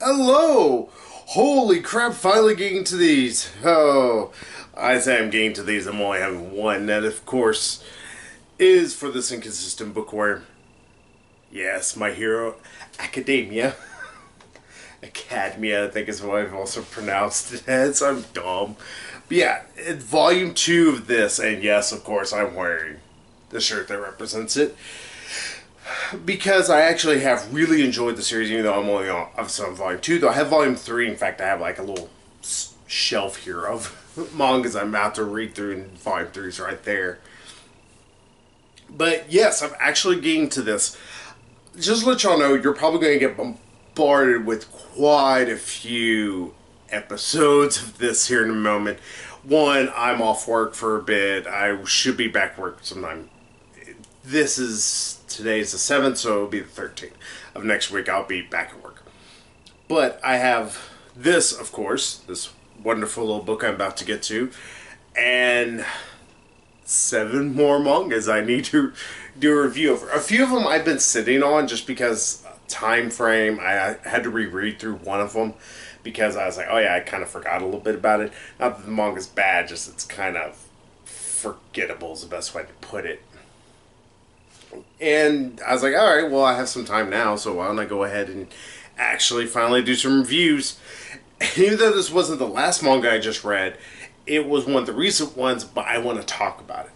Hello! Holy crap, finally getting to these. Oh, I say I'm getting to these. I'm only having one. That, of course, is for this inconsistent bookworm. Yes, My Hero Academia. Academia, I think is what I've also pronounced it as. I'm dumb. But yeah, it's volume 2 of this, and yes, of course, I'm wearing the shirt that represents it. Because I actually have really enjoyed the series, even though I'm only on volume 2, though I have volume 3. In fact, I have like a little shelf here of mangas I'm about to read through, and volume 3 is right there. But yes, I'm actually getting to this. Just to let y'all know, you're probably going to get bombarded with quite a few episodes of this here in a moment. One, I'm off work for a bit. I should be back to work sometime. Today's the 7th, so it'll be the 13th of next week. I'll be back at work. But I have this, of course, this wonderful little book I'm about to get to, and 7 more mangas I need to do a review of. A few of them I've been sitting on just because time frame. I had to reread through one of them because I was like, oh yeah, I kind of forgot a little bit about it. Not that the manga's bad, just it's kind of forgettable is the best way to put it. And I was like, all right, well, I have some time now, so why don't I go ahead and actually finally do some reviews. And even though this wasn't the last manga I just read, it was one of the recent ones, but I want to talk about it.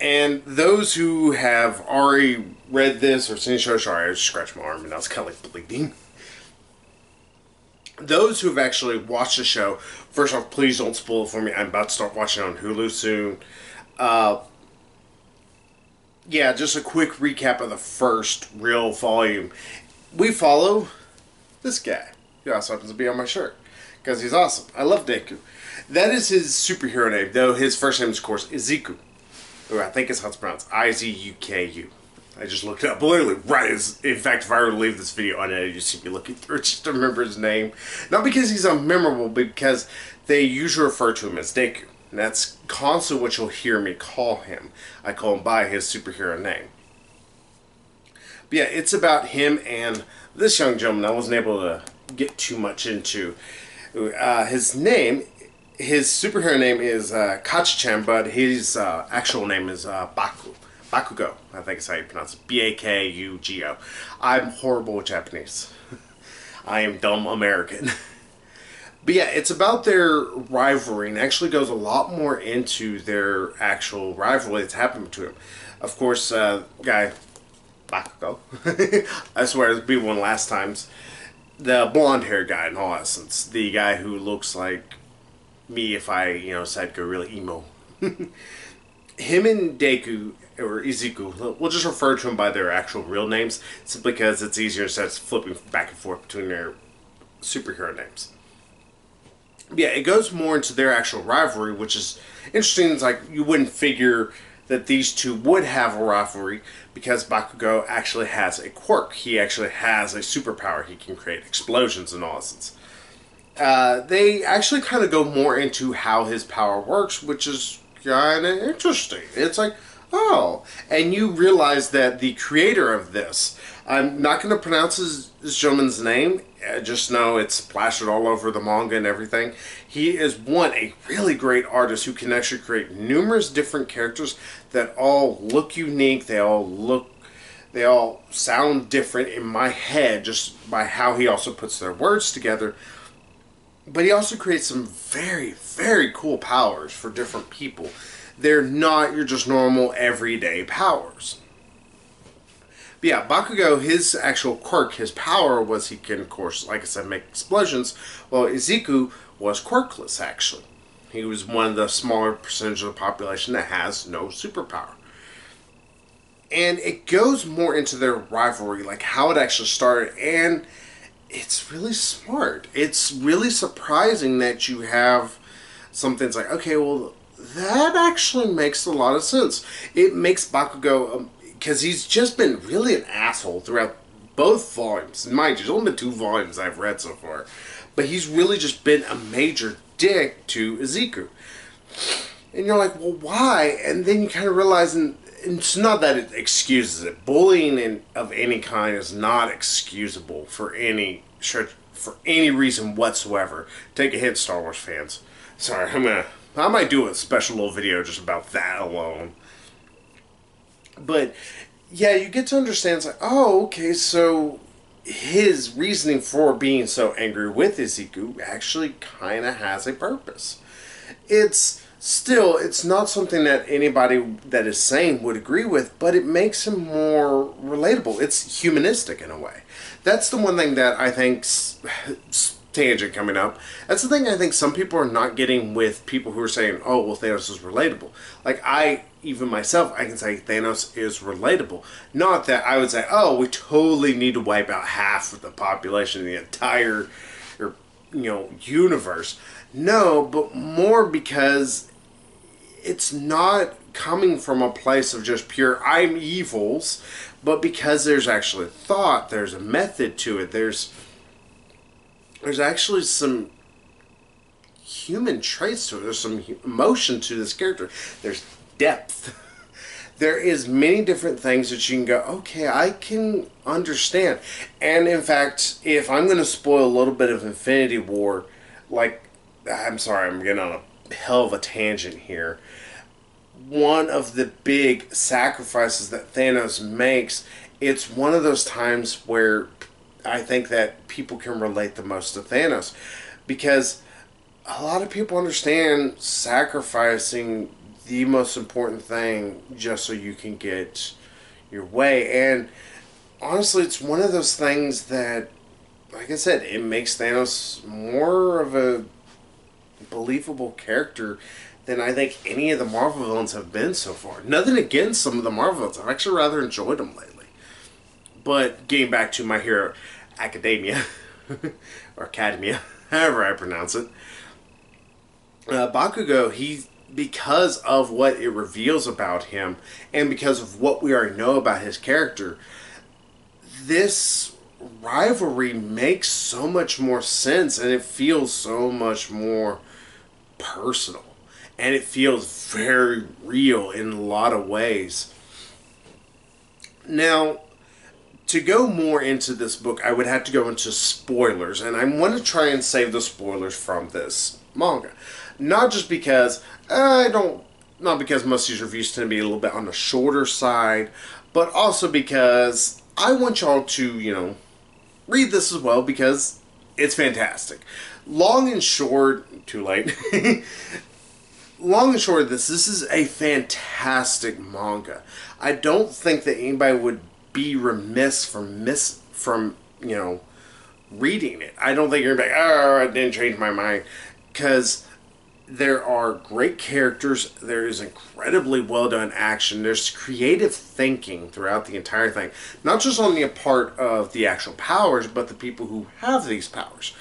And those who have already read this or seen the show, sorry, I just scratched my arm and I was kind of like bleeding. Those who have actually watched the show, first off, please don't spoil it for me. I'm about to start watching it on Hulu soon. Yeah, just a quick recap of the first real volume. We follow this guy, who also happens to be on my shirt, because he's awesome. I love Deku. That is his superhero name, though his first name is, of course, Izuku. Or I think it's how it's pronounced. Izuku. I just looked it up literally right as, in fact, if I were to leave this video unedited, you see me looking through it just to remember his name. Not because he's unmemorable, but because they usually refer to him as Deku. And that's constantly what you'll hear me call him. I call him by his superhero name. But yeah, it's about him and this young gentleman I wasn't able to get too much into. His superhero name is Kachi-chan, but his actual name is Bakugo. I think is how you pronounce it. Bakugo. I'm horrible with Japanese. I am dumb American. But yeah, it's about their rivalry and actually goes a lot more into their actual rivalry that's happened between them. Of course, guy, Bakugo, I swear it'll be one of the last times, the blonde haired guy in all essence, the guy who looks like me if I, decided to go really emo. Him and Deku, or Izuku, we'll just refer to them by their actual real names, simply because it's easier instead of flipping back and forth between their superhero names. Yeah, it goes more into their actual rivalry, which is interesting. It's like you wouldn't figure that these two would have a rivalry because Bakugo actually has a quirk. He actually has a superpower. He can create explosions and all this. They actually kind of go more into how his power works, which is kind of interesting. It's like, oh, and you realize that the creator of this, I'm not going to pronounce this gentleman's name, just know it's plastered all over the manga and everything. He is a really great artist who can actually create numerous different characters that all look unique, they all sound different in my head just by how he also puts their words together. But he also creates some very, very cool powers for different people. They're not your just normal everyday powers. But yeah, Bakugo, his actual quirk, his power was he can, of course, like I said, make explosions. Well, Izuku was quirkless, actually. He was one of the smaller percentage of the population that has no superpower. And it goes more into their rivalry, like how it actually started, and it's really smart. It's really surprising that you have something that's like, okay, well, that actually makes a lot of sense. It makes Bakugo, because he's just been really an asshole throughout both volumes. And mind you, there's only been 2 volumes I've read so far. But he's really just been a major dick to Izuku. And you're like, well, why? And then you kind of realize, and it's not that it excuses it. Bullying of any kind is not excusable for any should, for any reason whatsoever, take a hit, Star Wars fans. Sorry, I might do a special little video just about that alone. But yeah, you get to understand. It's like, oh, okay, so his reasoning for being so angry with Izuku actually kind of has a purpose. It's not something that anybody that is sane would agree with, but it makes him more relatable. It's humanistic in a way. That's the one thing that I think, tangent coming up, that's the thing I think some people are not getting with people who are saying, oh, well, Thanos is relatable. Like, even myself, I can say Thanos is relatable. Not that I would say, oh, we totally need to wipe out half of the population of the entire, or, universe. No, but more because it's not coming from a place of just pure I'm evils, but because there's actually thought, there's a method to it, there's actually some human traits to it, there's some emotion to this character, there's depth. There is many different things that you can go, okay, I can understand. And in fact, if I'm going to spoil a little bit of Infinity War, like, I'm sorry, I'm getting on a hell of a tangent here. One of the big sacrifices that Thanos makes, it's one of those times where I think that people can relate the most to Thanos. Because a lot of people understand sacrificing the most important thing just so you can get your way. And honestly, it's one of those things that, like I said, it makes Thanos more of a believable character than I think any of the Marvel villains have been so far. Nothing against some of the Marvel villains. I've actually rather enjoyed them lately. But getting back to My Hero Academia, or Academia, however I pronounce it, Bakugo, because of what it reveals about him, and because of what we already know about his character, this rivalry makes so much more sense, and it feels so much more personal, and it feels very real in a lot of ways. Now, to go more into this book, I would have to go into spoilers, and I want to try and save the spoilers from this manga. Not just because not because most of these reviews tend to be a little bit on the shorter side, but also because I want y'all to, read this as well, because it's fantastic. Long and short, too late. Long and short of this is a fantastic manga. I don't think that anybody would be remiss from reading it. I don't think you're going to be like, oh, I didn't change my mind. Because there are great characters, there is incredibly well done action, there's creative thinking throughout the entire thing. Not just on the part of the actual powers, but the people who have these powers.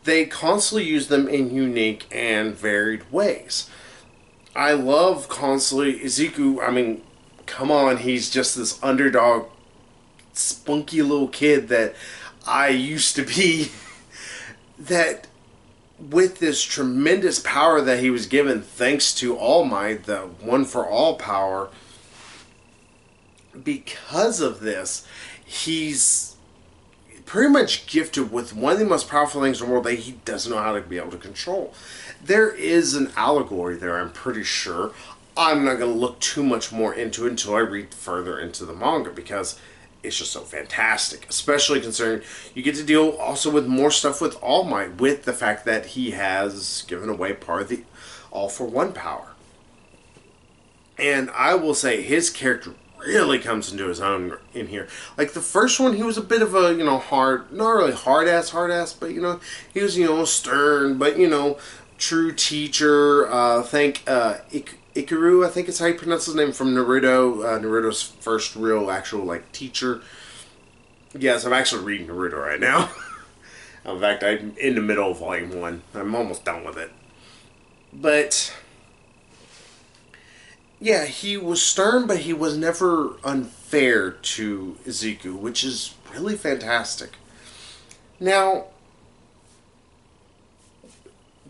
They constantly use them in unique and varied ways. I love constantly Izuku. I mean, come on, he's just this underdog, spunky little kid that I used to be. That with this tremendous power that he was given, thanks to All Might, the one for all power, because of this, he's pretty much gifted with one of the most powerful things in the world that he doesn't know how to be able to control. There is an allegory there, I'm pretty sure. I'm not going to look too much more into it until I read further into the manga, because it's just so fantastic. Especially considering you get to deal also with more stuff with All Might, with the fact that he has given away part of the All for One power. And I will say his character really comes into his own in here. Like the first one, he was a bit of a, hard, not really hard ass, but, he was, stern, but, true teacher. Ikaru, I think is how you pronounce his name, from Naruto. Naruto's first real, actual, teacher. Yes, I'm actually reading Naruto right now. In fact, I'm in the middle of Volume 1. I'm almost done with it. But yeah, he was stern, but he was never unfair to Izuku, which is really fantastic. Now,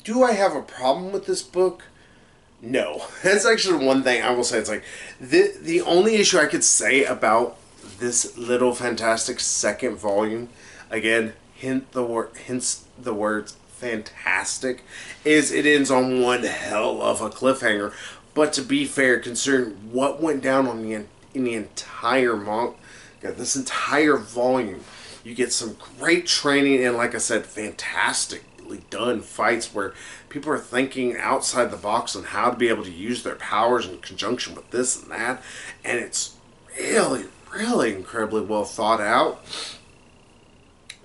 do I have a problem with this book? No. That's actually one thing I will say. It's like, the only issue I could say about this little fantastic second volume, again, hence the words fantastic, is it ends on one hell of a cliffhanger. But to be fair, considering what went down on in the entire this entire volume, you get some great training and, like I said, fantastically done fights where people are thinking outside the box on how to be able to use their powers in conjunction with this and that, and it's really, really incredibly well thought out.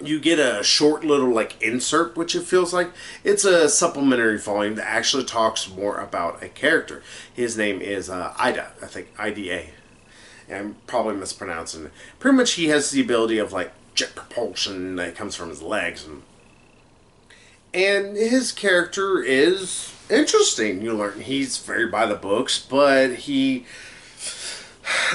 You get a short little like insert, which it feels like it's a supplementary volume that actually talks more about a character. His name is Ida, I think IDA. And I'm probably mispronouncing it. Pretty much, he has the ability of like jet propulsion that comes from his legs, and his character is interesting. You learn he's very by the books, but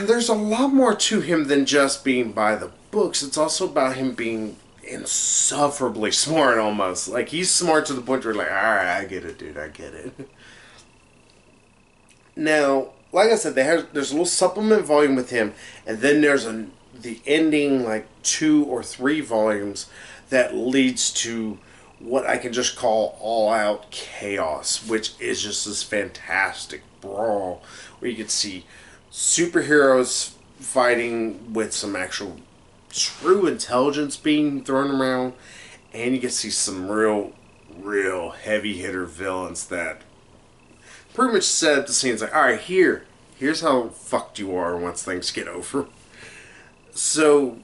there's a lot more to him than just being by the books. It's also about him being insufferably smart almost. Like, he's smart to the point where you're like, alright, I get it, dude, I get it. Now, like I said, there's a little supplement volume with him, and then there's the ending, like 2 or 3 volumes that leads to what I can just call all-out chaos, which is just this fantastic brawl where you can see superheroes fighting with some actual true intelligence being thrown around, and you can see some real heavy hitter villains that pretty much set up the scene. It's like, alright, here's how fucked you are once things get over. So,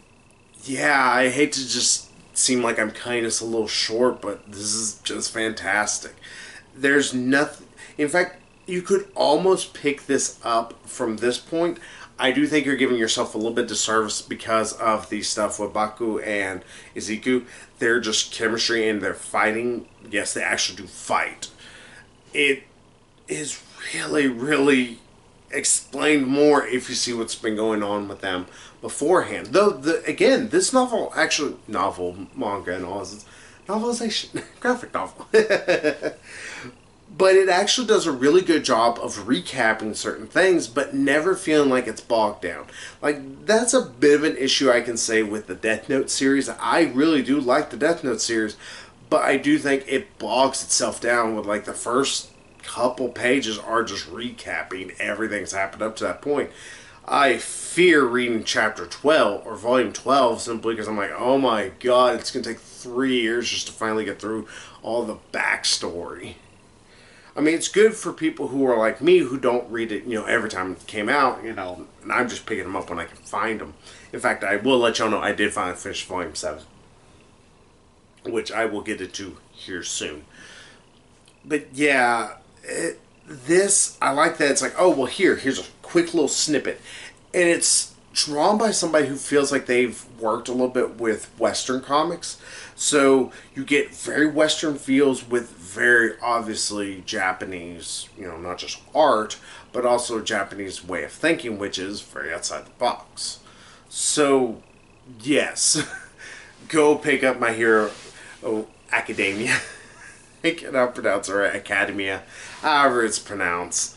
yeah, I hate to just seem like I'm kind of a little short, but this is just fantastic. There's nothing. In fact, you could almost pick this up from this point. I do think you're giving yourself a little bit of disservice because of the stuff with Baku and Izuku. They're just chemistry and they're fighting. Yes, they actually do fight. It is really explained more if you see what's been going on with them beforehand. Though, again, this manga and all this novelization, graphic novel. But it actually does a really good job of recapping certain things, but never feeling like it's bogged down. Like, that's a bit of an issue I can say with the Death Note series. I really do like the Death Note series, but I do think it bogs itself down with, like, the first couple pages are just recapping everything that's happened up to that point. I fear reading chapter 12 or volume 12 simply because I'm like, oh my god, it's going to take 3 years just to finally get through all the backstory. I mean, it's good for people who are like me who don't read it, every time it came out, and I'm just picking them up when I can find them. In fact, I will let y'all know I did finally finish volume 7, which I will get into here soon. But yeah, I like that it's like, oh, well, here's a quick little snippet. And it's drawn by somebody who feels like they've worked a little bit with Western comics. So you get very Western feels with very obviously Japanese, not just art, but also a Japanese way of thinking, which is very outside the box. So, yes, go pick up My Hero Academia. I cannot pronounce it right. Academia, however it's pronounced.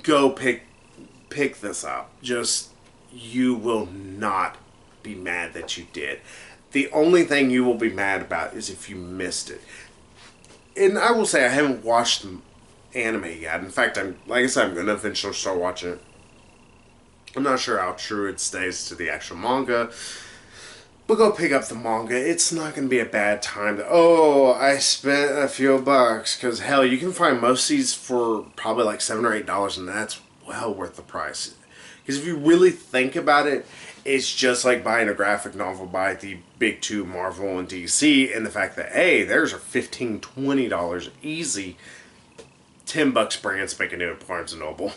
Go pick this up. Just, you will not be mad that you did. The only thing you will be mad about is if you missed it. And I will say I haven't watched the anime yet. In fact, like I said, I'm going to eventually start watching it. I'm not sure how true it stays to the actual manga. But go pick up the manga. It's not going to be a bad time. I spent a few bucks. Because, hell, you can find most of these for probably like $7 or $8. And that's well worth the price. Because if you really think about it, it's just like buying a graphic novel by the big two, Marvel and DC, and the fact that, hey, there's a $15, $20 easy, $10 brand spanking new at Barnes & Noble.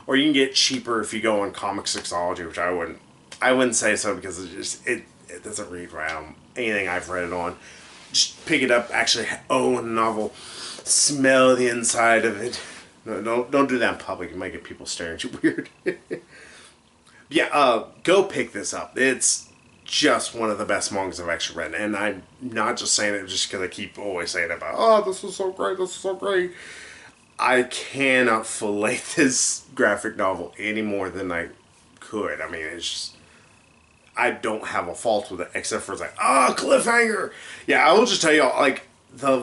Or you can get cheaper if you go on Comic Sixology, which I wouldn't say so because it doesn't read right on anything I've read it on. Just pick it up, actually own a novel, smell the inside of it. No, don't do that in public. You might get people staring at you weird. Yeah, go pick this up. It's just one of the best mangas I've actually read. And I'm not just saying it just because I keep always saying about, oh, this is so great, this is so great. I cannot fillet this graphic novel any more than I could. I mean, it's just, I don't have a fault with it, except for it's like, oh, cliffhanger. Yeah, I will just tell you, like,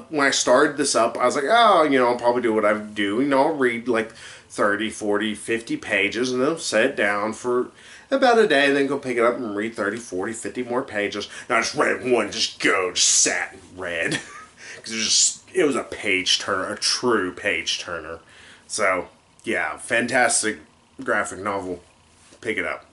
when I started this up, I was like, oh, I'll probably do what I do. I'll read like 30, 40, 50 pages, and then sit down for about a day, then go pick it up and read 30, 40, 50 more pages. And I just read one, just sat and read. Because it was a page turner, a true page turner. So, yeah, fantastic graphic novel. Pick it up.